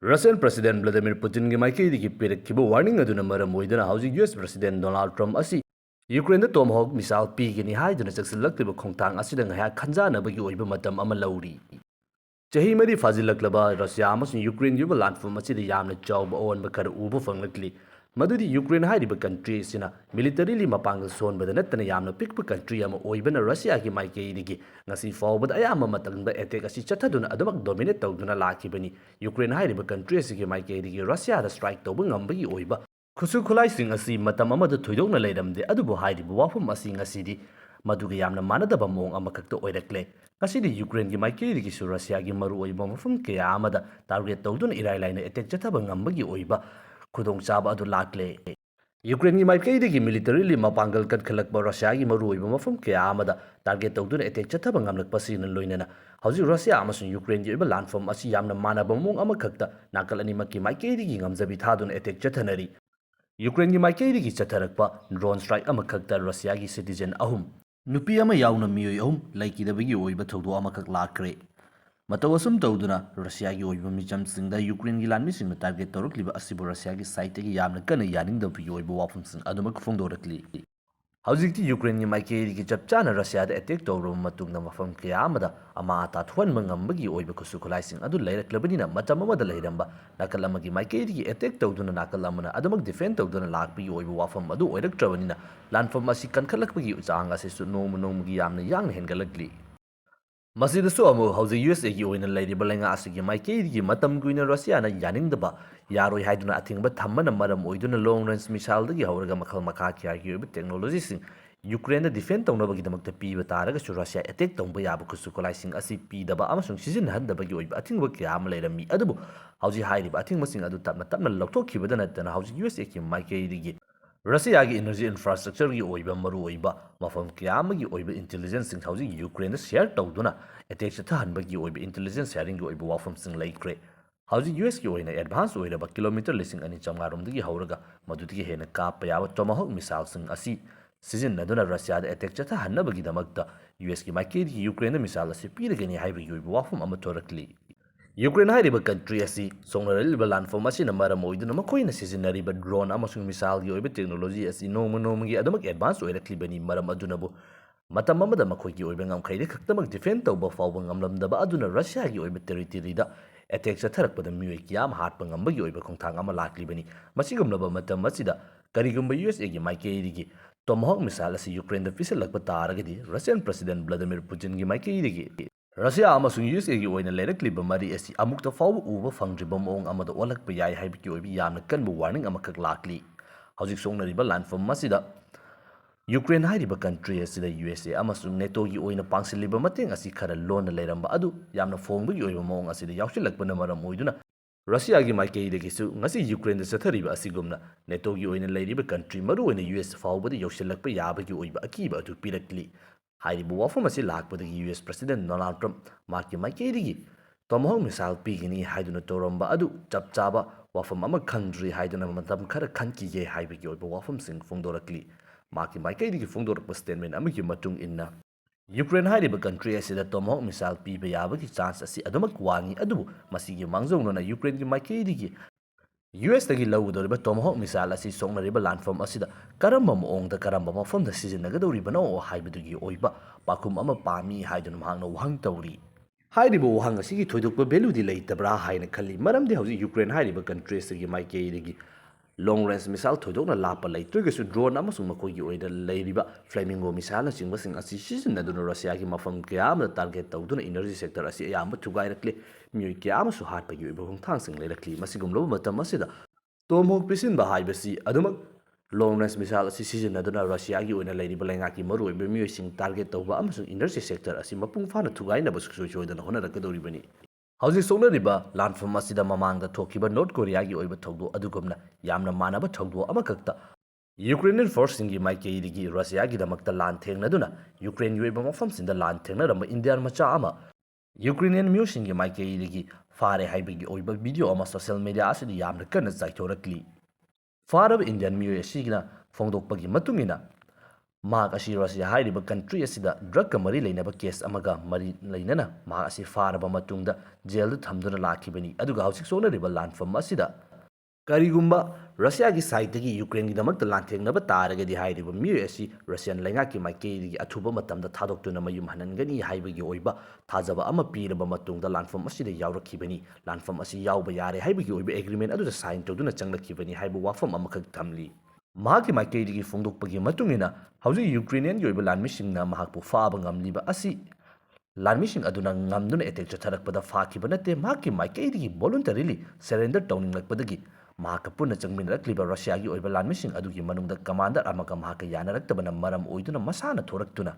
Russian President Vladimir Putin ki maikei perekkiba warning aduna maram oiduna hauji US President Donald Trump asi Ukraine da Tomahawk missile pigani haiduna chaksilaktiba khongtang asida ngaya khanjanabagi oiba matam ama lauri. Chahi mari fazilaklaba Russia amasung Ukraine yuba landform asida yamna chawba awanba khara uba fanglakli. Madudi Ukraine hairiba country sina militarily mapangal sonbada nattana yamna pikpa country ama oibana Russia ki maikei digi ngasi fawbada ayama matangda attack asi chathaduna adumak dominate tawduna lakibani Ukraine hairiba country asigi maikei digi Russia da strike tawba ngambagi oiba khusu khulai sing asi matam amada thoidokna leiramde adubu hairiba wafum asi ngasidi maduga yamna manadaba mong amakakta oirakle ngasidi Ukraine ki maikei digi su Russia gi maru oiba mafum kaya amada target tawduna irai laina attack chathaba ngambagi oiba Kudong chaba adu lakle. Ukraine ki maikei digi militarily mapangal katkhalakba Russia gi maru oiba mafum kaya amada target tawduna attack chathaba ngamlakpa sinan loinana hauji Russia amasung Ukraine gi oiba landform asi yamna manaba mong amakakta nakal animakki maikei digi ngamjabi thaduna attack chathanari. Ukraine ki maikei digi chatharakpa drone strike amakakta Russia gi citizen ahum nupi ama yauna miyoi ahum laikidabagi oiba thawdo amakak lakre. Matau asum tawduna Russia gi oiba michamsingda Ukraine gi lanmisingna target tawrukliba asibu Russia gi site gi yamna kana yaningdabagi oiba wafumsing adumak phongdorakli. Haujikti Ukraine gi maikei gi chapchana Russia da attack tawruma matungna mafam kaya amada ama ata thwanma ngambagi oiba kusukhulaising adu lairaklabanina matam amada lairamba nakal amagi maikei gi attack tawduna nakal amana adumak defend tawduna lakpagi oiba wafam adu oiraktrabanina landform asi kankhalakpagi uchang asisu nongmagi yamna yangna hengalakli. Masidasu amu hauji USA gi oina lairiba lenga asigi maikei gi matam guina Russia na yaningdaba yaroi haiduna athingba thammana maram oiduna long range missile dagi hauraga makhal makha kya gi oiba technology sing Ukraine da defend tawnabagi damakta piba taraga su Russia attack tawba yaba kusu kolai sing asi pidaba amasung season handabagi oiba athingba kya am lairami adubu hauji hairiba athingba sing adu tapna tapna lokthokibada natana hauji USA ki maikei gi Russia gi energy infrastructure gi oiba maru oiba mafam kiyamagi oiba intelligence sing hauji Ukraine da share tawduna attack chathanbagi oiba intelligence sharing gi oiba wafam sing laikre hauji US gi oina advance oiraba kilometer lising ani chamngarumdagi hauraga madudagi hena kappa yaba tomahawk missile sing asi sijinnaduna Russia da attack chathanbagi damakta US gi maikei gi Ukraine da missile asi piragani haibagi oiba wafam ama torakli Ukraine hairiba country asi songnaraliba landform asina maram oiduna makoina sizinariba drone amasung missile gi oiba technology asi nongmagi adamak advance oiraklibani maram adunabu matam amada makoi gi oiba ngamkhaide khaktamak defend tawba fawba ngamlamdaba aduna Russia gi oiba territory da attack chatharakpada mioi kiyam hatpa ngambagi oiba khongthang ama laklibani masigumlaba matam asida karigumba USA gi maikei gi Tomahawk missile asi Ukraine da fisalakpa taragadi Russian President Vladimir Putin gi maikei gi Russia amasung USA gi oina leirakliba mari asi amukta fawba uba fangdriba maong amada olakpa yai haibiki oibi yamna kanba warning amakak lakli hauzik songnariba landform masida Ukraine hairiba country asida USA amasung NATO gi oina pangsiliba mateng asi khara lona leiramba adu yamna fongbagi oiba maong asida yawsilakpana maram oiduna Russia gi maikei degisu ngasi Ukraine da sathariba asigumna NATO gi oina leiriba country maru oina US fawba da yawsilakpa yabagi oiba akiba adu pirakli hairiba wafam asi lakpadagi US President Donald Trump marki maikei Tomahawk missile pigini haiduna toramba adu chapchaba wafam ama khangdri haiduna matam khara khankige haibagi oiba wafam sing phongdorakli marki maikei phongdorakpa statement amagi matung inna Ukraine hairiba country asida Tomahawk missile piba yabagi chance asi adumak wangi adu masigi mangjongnona Ukraine gi maikei US dagi lawudoriba Tomahawk missile asi songnariba landform asida karamba maongda karamba mafamda sizinnagadoribana o haibadugi oiba pakum ama pami haiduna mahangna wahang tawri hairiba wahang asigi thoidokpa value di leitabra haina khalli maramdi hauji Ukraine hairiba country asigi maikei long range missile thoidokna lapa leitragasu drone amasung makoigi oida leiriba flamingo missile singba asi sizinaduna Russia gi mafam kayamda target tawduna energy sector asi ayamba thugairakle mioi kayamasu hatpagi oiba hongthang sing leirakli masigumloba matam asida Tomahawk pisinba haibasi adumak long range missile asi sizinaduna Russia gi oina leiriba lengaki maru oiba mioi sing target tawba amasung energy sector asi mapung fana thugainaba suksoidana honarakadoribani hauji songnariba landform asida mamangda thokiba North Korea gi oiba thawdo adugumna yamna manaba thawdo amakakta Ukrainian force singi maikei digi Russia gi damakta lan thengnaduna Ukraine yoiba mafam sinda lan thengnaramba Indian macha ama Ukrainian musingi maikei digi fare haibagi oiba video ama social media asidi yamna kana chaithorakli farab Indian miyoi asigina phongdokpagi matungina ꯃꯍꯥꯛ ꯑꯁꯤ Russia ꯍꯥꯏꯔꯤꯕ country ꯑꯁꯤꯗ ꯗ꯭ꯔꯒꯀ ꯃꯔꯤ ꯂꯩꯅꯕ case ꯑꯃꯒ ꯃꯔꯤ ꯂꯩꯅꯅ ꯃꯍꯥꯛ ꯑꯁꯤ ꯐꯥꯔꯕ ꯃꯇꯨꯡꯗ ꯖꯦꯜꯗ ꯊꯝꯗꯨꯅ ꯂꯥꯛꯈꯤꯕꯅꯤ ꯑꯗꯨꯒ ꯍꯧꯖꯤꯛ ꯁꯣꯛꯅꯔꯤꯕ ꯂꯥꯟꯐꯝ ꯑꯁꯤꯗ ꯀꯔꯤꯒꯨꯝꯕ ꯔꯁꯤꯌꯥꯒꯤ ꯁꯥꯏꯠꯇꯒꯤ ꯌꯨꯀ꯭ꯔꯦꯟꯒꯤꯗꯃꯛꯇ ꯂꯥꯟꯊꯦꯡꯅꯕ ꯇꯥꯔꯒꯗꯤ ꯍꯥꯏꯔꯤꯕ ꯃꯤꯑꯣꯏ ꯑꯁꯤ ꯔꯁꯤꯌꯥꯟ ꯂꯩꯉꯥꯛꯀꯤ ꯃꯥꯏꯀꯩꯗꯒꯤ ꯑꯊꯨꯕ ꯃꯇꯝꯗ ꯊꯥꯗꯣꯛꯇꯨꯅ ꯃꯌꯨꯝ ꯍꯟꯍꯟꯒꯅꯤ ꯍꯥꯏꯕꯒꯤ ꯑꯣꯏꯕ ꯊꯥꯖꯕ ꯑꯃ ꯄꯤꯔꯕ ꯃꯇꯨꯡꯗ ꯂꯥꯟꯐꯝ ꯑꯁꯤꯗ ꯌꯥꯎꯔꯛꯈꯤꯕꯅꯤ ꯂꯥꯟꯐꯝ ꯑꯁꯤ ꯌꯥꯎꯕ ꯌꯥꯔꯦ ꯍꯥꯏꯕꯒꯤ ꯑꯣꯏꯕ ꯑꯦꯒ꯭ꯔꯤꯃꯦꯟ ꯑꯗꯨꯗ ꯁꯥꯏꯟ ꯇꯧꯗꯨꯅ ꯆꯪꯂꯛꯈꯤꯕꯅꯤ ꯍꯥꯏꯕ ꯋꯥꯐꯝ ꯑꯃꯈꯛ ꯊꯝꯂꯤ ꯃꯍꯥꯛꯀꯤ ꯃꯥꯏꯀꯩꯗꯒꯤ ꯐꯣꯡꯗꯣꯛꯄꯒꯤ ꯃꯇꯨꯡꯏꯟꯅ ꯍꯧꯖꯤꯛ ꯌꯨꯀ꯭ꯔꯦꯅꯤꯌꯟꯒꯤ ꯑꯣꯏꯕ ꯂꯥꯟꯃꯤꯁꯤꯡꯅ ꯃꯍꯥꯛꯄꯨ ꯐꯥꯕ ꯉꯝꯂꯤꯕ ꯑꯁꯤ ꯂꯥꯟꯃꯤꯁꯤꯡ ꯑꯗꯨꯅ ꯉꯝꯗꯨꯅ ꯑꯦꯇꯦꯛ ꯆꯠꯊꯔꯛꯄꯗ ꯐꯥꯈꯤꯕ ꯅꯠꯇꯦ ꯃꯍꯥꯛꯀꯤ ꯃꯥꯏꯀꯩꯗꯒꯤ ꯚꯣꯂꯨꯟꯇꯔꯤꯂꯤ ꯁꯔꯦꯟꯗꯔ ꯇꯧꯅꯤꯡꯂꯛꯄꯗꯒꯤ ꯃꯍꯥꯛꯀ ꯄꯨꯟꯅ ꯆꯪꯃꯤꯟꯅꯔꯛꯂꯤꯕ ꯔꯁꯤꯌꯥꯒꯤ ꯑꯣꯏꯕ ꯂꯥꯟꯃꯤꯁꯤꯡ ꯑꯗꯨꯒꯤ ꯃꯅꯨꯡꯗ ꯀꯃꯥꯟꯗꯔ ꯑꯃꯒ ꯃꯍꯥꯛꯀ ꯌꯥꯅꯔꯛꯇꯕꯅ ꯃꯔꯝ ꯑꯣꯏꯗꯨꯅ ꯃꯁꯥꯅ ꯊꯣꯔꯛꯇꯨꯅ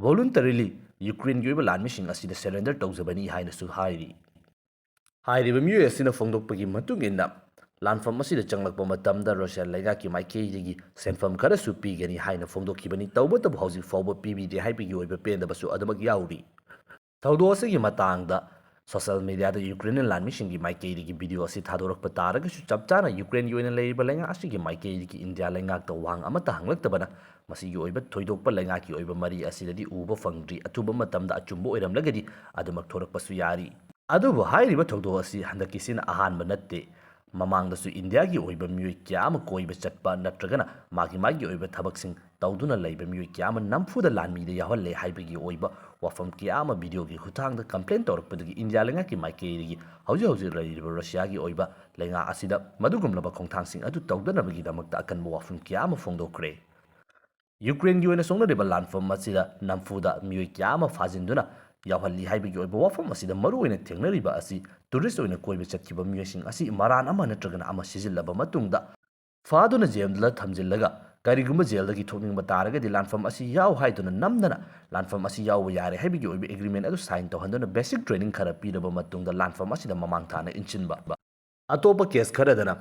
ꯚꯣꯂꯨꯟꯇꯔꯤꯂꯤ ꯌꯨꯀ꯭ꯔꯦꯟꯒꯤ ꯑꯣꯏꯕ ꯂꯥꯟꯃꯤꯁꯤꯡ ꯑꯁꯤꯗ ꯁꯔꯦꯟꯗꯔ ꯇꯧꯖꯕꯅꯤ ꯍꯥꯏꯅꯁꯨ ꯍꯥꯏꯔꯤ ꯍꯥꯏꯔꯤꯕ ꯃꯤꯑꯣꯏ ꯑꯁꯤꯅ ꯐꯣꯡꯗꯣꯛꯄꯒꯤ ꯃꯇꯨꯡꯏꯟꯅ ꯂꯥꯟꯐꯝ ꯑꯁꯤꯗ ꯆꯪꯂꯛꯄ ꯃꯇꯝꯗ ꯔꯁꯤꯌꯥ ꯂꯩꯉꯥꯛꯀꯤ ꯃꯥꯏꯀꯩꯗꯒꯤ ꯁꯦꯟꯐꯝ ꯈꯔꯁꯨ ꯄꯤꯒꯅꯤ ꯍꯥꯏꯅ ꯐꯣꯡꯗꯣꯛꯈꯤꯕꯅꯤ ꯇꯧꯕꯇꯕꯨ ꯍꯧꯖꯤꯛ ꯐꯥꯎꯕ ꯄꯤꯕꯤꯗꯦ ꯍꯥꯏꯕꯒꯤ ꯑꯣꯏꯕ ꯄꯦꯟꯗꯕꯁꯨ ꯑꯗꯨꯃꯛ ꯌꯥꯎꯔꯤ ꯊꯧꯗꯣꯛ ꯑꯁꯤꯒꯤ ꯃꯇꯥꯡꯗ ꯁꯣꯁꯤꯌꯦꯜ ꯃꯤꯗꯤꯌꯥꯗ ꯌꯨꯀ꯭ꯔꯦꯟꯌꯟ ꯂꯥꯟꯃꯤꯁꯤꯡꯒꯤ ꯃꯥꯏꯀꯩꯗꯒꯤ ꯚꯤꯗꯤꯑꯣ ꯑꯁꯤ ꯊꯥꯗꯣꯔꯛꯄ ꯇꯥꯔꯒꯁꯨ ꯆꯞ ꯆꯥꯅ ꯌꯨꯀ꯭ꯔꯦꯟꯒꯤ ꯑꯣꯏꯅ ꯂꯩꯔꯤꯕ ꯂꯩꯉꯥꯛ ꯑꯁꯤꯒꯤ ꯃꯥꯏꯀꯩꯗꯒꯤ ꯏꯟꯗꯤꯌꯥ ꯂꯩꯉꯥꯛꯇ ꯋꯥꯍꯪ ꯑꯃꯠꯇ ꯍꯪꯂꯛꯇꯕꯅ ꯃꯁꯤꯒꯤ ꯑꯣꯏꯕ ꯊꯣꯏꯗꯣꯛꯄ ꯂꯩꯉꯥꯛꯀꯤ ꯑꯣꯏꯕ ꯃꯔꯤ ꯑꯁꯤꯗꯗꯤ ꯎꯕ ꯐꯪꯗ꯭ꯔꯤ ꯑꯊꯨꯕ ꯃꯇꯝꯗ ꯑꯆꯨꯝꯕ ꯑꯣꯏꯔꯝꯂꯒꯗꯤ ꯑꯗꯨꯃꯛ ꯊꯣꯔꯛꯄꯁꯨ ꯌꯥꯔꯤ ꯑꯗꯨꯕꯨ ꯍꯥꯏꯔꯤꯕ ꯊꯧꯗꯣꯛ ꯑꯁꯤ ꯍꯟꯗꯛꯀꯤꯁꯤꯅ ꯑꯍꯥꯟꯕ ꯅꯠꯇꯦ ꯃꯃꯥꯡꯗꯁꯨ ꯏꯟꯗꯤꯌꯥꯒꯤ ꯑꯣꯏꯕ ꯃꯤꯑꯣꯏ ꯀꯌꯥ ꯑꯃ ꯀꯣꯏꯕ ꯆꯠꯄ ꯅꯠꯇ꯭ꯔꯒꯅ ꯃꯥꯒꯤ ꯑꯣꯏꯕ ꯊꯕꯛꯁꯤꯡ ꯇꯧꯗꯨꯅ ꯂꯩꯕ ꯃꯤꯑꯣꯏ ꯀꯌꯥ ꯑꯃ ꯅꯝꯐꯨꯗ ꯂꯥꯟꯃꯤꯗ ꯌꯥꯎꯍꯜꯂꯦ ꯍꯥꯏꯕꯒꯤ ꯑꯣꯏꯕ ꯋꯥꯐꯝ ꯀꯌꯥ ꯑꯃ ꯚꯤꯗꯤꯑꯣꯒꯤ ꯈꯨꯠꯊꯥꯡꯗ ꯀꯝꯄ꯭ꯂꯦꯟ ꯇꯧꯔꯛꯄꯗꯒꯤ ꯏꯟꯗꯤꯌꯥ ꯂꯩꯉꯥꯛꯀꯤ ꯃꯥꯏꯀꯩꯗꯒꯤ ꯍꯧꯖꯤꯛ ꯂꯩꯔꯤꯕ ꯔꯁꯤꯌꯥꯒꯤ ꯑꯣꯏꯕ ꯂꯩꯉꯥꯛ ꯑꯁꯤꯗ ꯃꯗꯨꯒꯨꯝꯂꯕ ꯈꯣꯡꯊꯥꯡꯁꯤꯡ ꯑꯗꯨ ꯇꯧꯗꯅꯕꯒꯤꯗꯃꯛꯇ ꯑꯀꯟꯕ ꯋꯥꯐꯝ ꯀꯌꯥ ꯑꯃ ꯐꯣꯡꯗꯣꯛꯈ꯭ꯔꯦ ꯌꯨꯀ꯭ꯔꯦꯟꯒꯤ ꯑꯣꯏꯅ ꯁꯣꯛꯅꯔꯤꯕ ꯂꯥꯟꯐꯝ ꯑꯁꯤꯗ ꯅꯝꯐꯨꯗ ꯃꯤꯑꯣꯏ ꯀꯌꯥ ꯑꯃ ꯐꯥꯖꯤꯟꯗꯨꯅ ꯌꯥꯎꯍꯜꯂꯤ ꯍꯥꯏꯕꯒꯤ ꯑꯣꯏꯕ ꯋꯥꯐꯝ ꯑꯁꯤꯗ ꯃꯔꯨꯑꯣꯏꯅ ꯊꯦꯡꯅꯔꯤꯕ ꯑꯁꯤ ꯇꯨꯔꯤꯁ ꯑꯣꯏꯅ ꯀꯣꯏꯕ ꯆꯠꯈꯤꯕ ꯃꯤꯑꯣꯏꯁꯤꯡ ꯑꯁꯤ ꯃꯔꯥꯟ ꯑꯃ ꯅꯠꯇ꯭ꯔꯒꯅ ꯑꯃ ꯁꯤꯖꯤꯜꯂꯕ ꯃꯇꯨꯡꯗ ꯐꯥꯗꯨꯅ ꯖꯦꯜꯗ ꯊꯝꯖꯤꯜꯂꯒ ꯀꯔꯤꯒꯨꯝꯕ ꯖꯦꯜꯗꯒꯤ ꯊꯣꯛꯅꯤꯡꯕ ꯇꯥꯔꯒꯗꯤ ꯂꯥꯟꯐꯝ ꯑꯁꯤ ꯌꯥꯎ ꯍꯥꯏꯗꯨꯅ ꯅꯝꯗꯅ ꯂꯥꯟꯐꯝ ꯑꯁꯤ ꯌꯥꯎꯕ ꯌꯥꯔꯦ ꯍꯥꯏꯕꯒꯤ ꯑꯣꯏꯕ ꯑꯦꯒ꯭ꯔꯤꯃꯦꯟ ꯑꯗꯨ ꯁꯥꯏꯟ ꯇꯧꯍꯟꯗꯨꯅ ꯕꯦꯁꯤꯛ ꯇ꯭ꯔꯦꯅꯤꯡ ꯈꯔ ꯄꯤꯔꯕ ꯃꯇꯨꯡꯗ ꯂꯥꯟꯐꯝ ꯑꯁꯤꯗ ꯃꯃꯥꯡ ꯊꯥꯅ ꯏꯟꯁꯤꯟꯕ ꯑꯇꯣꯞꯄ ꯀꯦꯁ ꯈꯔꯗꯅ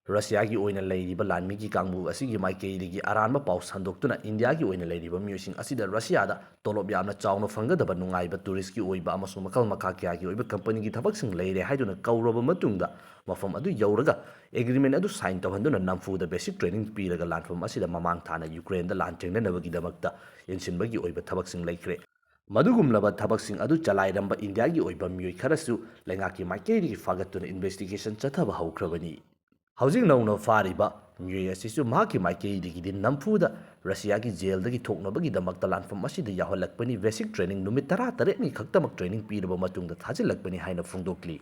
ꯔꯁꯤꯌꯥꯒꯤ ꯑꯣꯏꯅ ꯂꯩꯔꯤꯕ ꯂꯥꯟꯃꯤꯒꯤ ꯀꯥꯡꯕꯨ ꯑꯁꯤꯒꯤ ꯃꯥꯏꯀꯩꯗꯒꯤ ꯑꯔꯥꯟꯕ ꯄꯥꯎ ꯁꯟꯗꯣꯛꯇꯨꯅ ꯏꯟꯗꯤꯌꯥꯒꯤ ꯑꯣꯏꯅ ꯂꯩꯔꯤꯕ ꯃꯤꯑꯣꯏꯁꯤꯡ ꯑꯁꯤꯗ ꯔꯁꯤꯌꯥꯗ ꯇꯣꯂꯣꯞ ꯌꯥꯝꯅ ꯆꯥꯎꯅ ꯐꯪꯒꯗꯕ ꯅꯨꯡꯉꯥꯏꯕ ꯇꯨꯔꯤꯁꯀꯤ ꯑꯣꯏꯕ ꯑꯃꯁꯨꯡ ꯃꯈꯜ ꯃꯈꯥ ꯀꯌꯥꯒꯤ ꯑꯣꯏꯕ ꯀꯝꯄꯅꯤꯒꯤ ꯊꯕꯛꯁꯤꯡ ꯂꯩꯔꯦ ꯍꯥꯏꯗꯨꯅ ꯀꯧꯔꯕ ꯃꯇꯨꯡꯗ ꯃꯐꯝ ꯑꯗꯨ ꯌꯧꯔꯒ ꯑꯦꯒ꯭ꯔꯤꯃꯦꯟ ꯑꯗꯨ ꯁꯥꯏꯟ ꯇꯧꯍꯟꯗꯨꯅ ꯅꯝꯐꯨꯗ ꯕꯦꯁꯤꯛ ट्रेनिंग पीरगा लानफम असिदा ममांग थाना यूक्रेन दा लानथेंगनबगीदमक्ता इनसिनबगी ओइबा थबकसिंग लैख्रे मदुगुमलबा थबकसिंग अदु चलाइरंबा इंडियागी ओइबा मियोइ खरसु लेंगाकी माइकेरी फागतुना इन्वेस्टिगेशन चथबा हौख्रबनी हौजिक नौनो फारिबा मियोइ असिसु माकी माइकेरीगिदि नम्फुदा रशियागी जेलदगी थोकनबगीदमक्ता लानफम असिदा याहलकपनी बेसिक ट्रेनिंग नुमित 13 खक्तमक ट्रेनिंग पीरबा मतुंगदा थाजिलकपनी हाइना फोंदोक्ली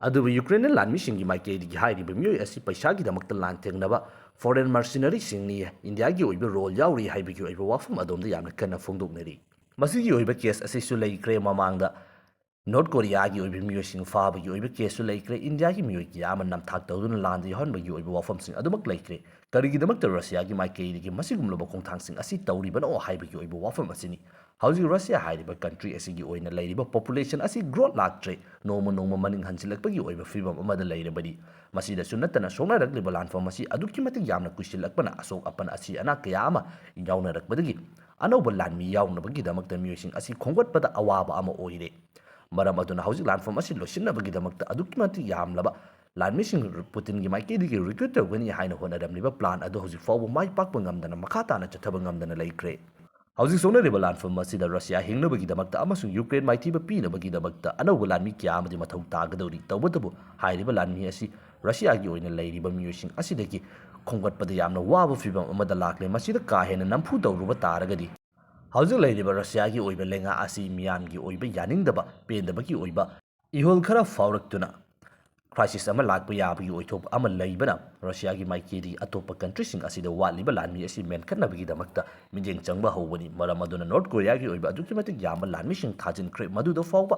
अदुबु यूक्रेनियन लानमिसिंगी माइकेरीगी हाइरिबा मियोइ असी पैसागीदमक्ता लानथेंगनबा फॉरेन मर्सिनरी सिंगनी इंडियागी ओइबा रोल याउरी हाइबगी ओइबा वाफम अदोमदा यामना कन्ना फोंदोक्नरी मसिगी ओइबा केस असिसु लैख्रे ममांगदा नॉर्थ कोरियागी ओइबा मियोइसिंग फाबगी ओइबा केसु लैख्रे इंडियागी मियोइ कियामा नमथाक तौदुना लांदा याहनबगी ओइबा वाफमसिंग अदुमक लैख्रे करिगिदमक्ता रशियागी माइकेइदगी मसिगुमलबा खोंथांसिंग असी तौरिबनो हाइबगी ओइबा वाफम असिनी हौजिक रशिया हाइरिबा कंट्री असिगी ओइना लैरिबा पॉपुलेशन असी ग्रोथ लाक्ट्रे नोमा नोमा मनिंग हंसिलकपगी ओइबा फिबम अमदा लैरबनी मसीदसु नत्तना सोनारकलिबा लानफम असी अदुक्की मतिक यामना कुइसिलकपना अशोक अपन असी अना कया अमा याउनरकबदगी अनौबा लानमी याउनबगीदमक्ता मियोइसिंग असी खोंगटपदा अवाबा अमा ओइरे मरम अदुना हौजिक लानफम असी लोसिनबगीदमक्ता अदुक्की मतिक यामलबा लानमिसिंग पुतिनगी माइकेदिगी रिक्रूट तौगनी हाइना होनरमलिबा प्लान अदु हौजिक फाउबा माइ पाकपा ngamdana मखा ताना चथबा ngamdana लैख्रे हौजिक सोनरिबा लानफम असिदा रशिया हिंगनबगीदमक्ता अमसुंग यूक्रेन माइथिबा पीनबगीदमक्ता अनौबा लानमी क्या अमदि मथौ तागदौरी तौबतबु हाइरिबा लानमी असी रशियागी ओइना लैरिबा मियोइसिंग असिदगी खोंगटपदा यामना वाबा फिबम अमदा लाक्ले मसिदा का हेना नम्फु तौरुबा तारगदी हौजिक लैरिबा रशियागी ओइबा लेंगा असी मियामगी ओइबा यानिंगदबा पेंदबगी ओइबा इहोल खरा फावरक्तुना क्राइसिस अमा लाक्पा याबगी ओइथोप अमा लैबना रशियागी माइकेदी अतोप्पा कंट्रीसिंग असिदा वाटलिबा लानमी असी मेनखनबगीदमक्ता मिजेंग चंगबा हौबनी मरम अदुना नॉर्थ कोरियागी ओइबा अदुक्की मतिक यामबा लानमीसिंग थाजिनख्रे मदुदा फावबा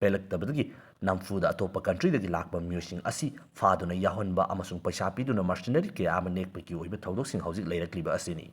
पेलक्तबदगी नम्फुदा अतोप्पा कंट्रीदगी लाक्पा मियोइसिंग असी फादुना याहनबा अमसुंग पैसा पीदुना मर्सिनरी कया अमा नेकपगी ओइबा थौदोकसिंग हौजिक लैरक्लिबा असिनी